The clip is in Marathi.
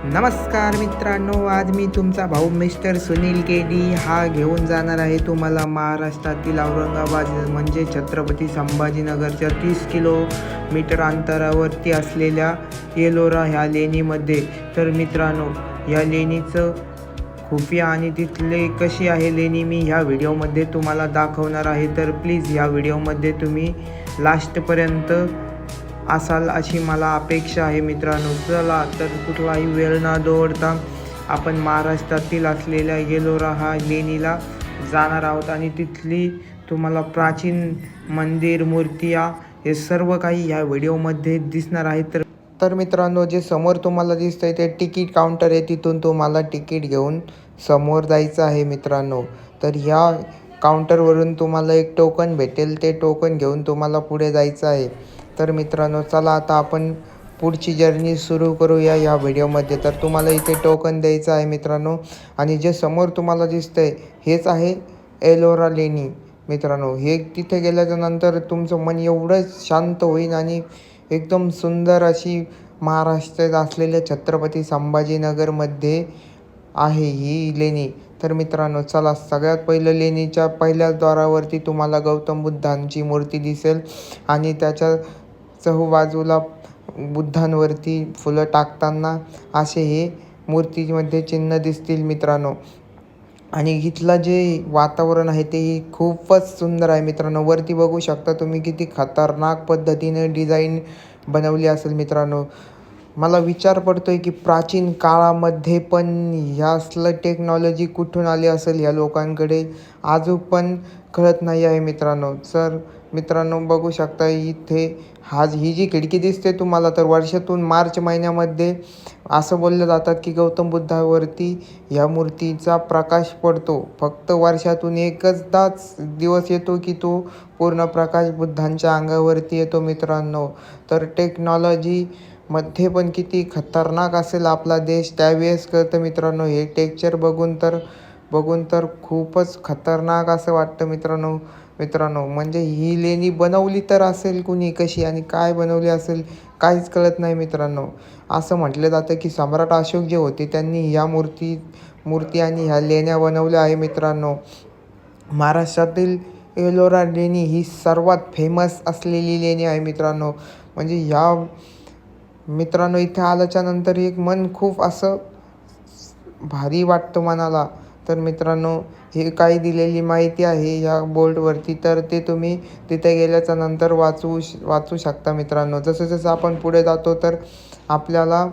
नमस्कार मित्रांनो, आज मी तुमचा भाऊ मिस्टर सुनील केडी हा घेऊन जाणार आहे तुम्हाला महाराष्ट्रातील औरंगाबाद म्हणजे छत्रपती संभाजीनगरच्या 30 किलोमीटर अंतरावरती असलेल्या एलोरा ह्या लेणीमध्ये. तर मित्रांनो, या लेणीचं खुफिया आणि तिथले कशी आहे लेणी मी ह्या व्हिडिओमध्ये तुम्हाला दाखवणार आहे. तर प्लीज ह्या व्हिडिओमध्ये तुम्ही लास्टपर्यंत असाल अशी मला अपेक्षा आहे मित्रांनो. चला तर कुठलाही वेळ न दवडता आपण महाराष्ट्रातील असलेल्या एलोरा हा लेणीला जाणार आहोत आणि तिथली तुम्हाला प्राचीन मंदिर, मूर्त्या हे सर्व काही ह्या व्हिडिओमध्ये दिसणार आहे. तर मित्रांनो, जे समोर तुम्हाला दिसतंय ते तिकीट काउंटर आहे. तिथून तुम्हाला तिकीट घेऊन समोर जायचं आहे मित्रांनो. तर ह्या काउंटरवरून तुम्हाला एक टोकन भेटेल, ते टोकन घेऊन तुम्हाला पुढे जायचं आहे. तर मित्रांनो, चला आता आपण पुढची जर्नी सुरू करूया या व्हिडिओमध्ये. तर तुम्हाला इथे टोकन द्यायचं आहे मित्रांनो आणि जे समोर तुम्हाला दिसतंय हेच आहे एलोरा लेणी मित्रांनो. हे तिथे गेल्याच्यानंतर तुमचं मन एवढं शांत होईल आणि एकदम सुंदर अशी महाराष्ट्रात असलेल्या छत्रपती संभाजीनगरमध्ये आहे ही लेणी. तर मित्रांनो, चला सगळ्यात पहिलं लेणीच्या पहिल्याच द्वारावरती तुम्हाला गौतम बुद्धांची मूर्ती दिसेल आणि त्याच्या चहूबाजूला बुद्धांवरती फुलं टाकताना असे हे मूर्तीमध्ये चिन्ह दिसतील मित्रांनो. आणि इथलं जे वातावरण आहे ते खूपच सुंदर आहे मित्रांनो. वरती बघू शकता तुम्ही किती खतरनाक पद्धतीने डिझाईन बनवली असेल मित्रांनो. मला विचार पडतोय की प्राचीन काळामध्ये पण ह्यासलं टेक्नॉलॉजी कुठून आली असेल ह्या लोकांकडे, अजून पण कळत नाही आहे मित्रांनो. तर मित्रांनो, बघू शकता इथे ही जी खिडकी दिसते तुम्हाला, तर वर्षातून मार्च महिन्यामध्ये असं बोललं जातात की गौतम बुद्धावरती ह्या मूर्तीचा प्रकाश पडतो. फक्त वर्षातून एकचदाच दिवस येतो की तो पूर्ण प्रकाश बुद्धांच्या अंगावरती येतो मित्रांनो. तर टेक्नॉलॉजीमध्ये पण किती खतरनाक असेल आपला देश त्यावेळेस कळतं मित्रांनो. हे टेक्चर बघून तर खूपच खतरनाक असं वाटतं मित्रांनो. म्हणजे ही लेणी बनवली तर असेल कुणी, कशी आणि काय बनवली असेल काहीच कळत नाही मित्रांनो. असं म्हटलं जातं की सम्राट अशोक जे होते त्यांनी ह्या मूर्ती आणि ह्या लेण्या बनवल्या आहे मित्रांनो. महाराष्ट्रातील एलोरा लेणी ही सर्वात फेमस असलेली लेणी आहे मित्रांनो. म्हणजे ह्या मित्रांनो, इथे आल्याच्या नंतर एक मन खूप असं भारी वाटतं मनाला. तर मित्रांनो, हे काही दिलेली माहिती आहे ह्या बोर्डवरती, तर ते तुम्ही तिथे गेल्याच्या नंतर वाचू शकता मित्रांनो. जसं जसं आपण पुढे जातो तर आपल्याला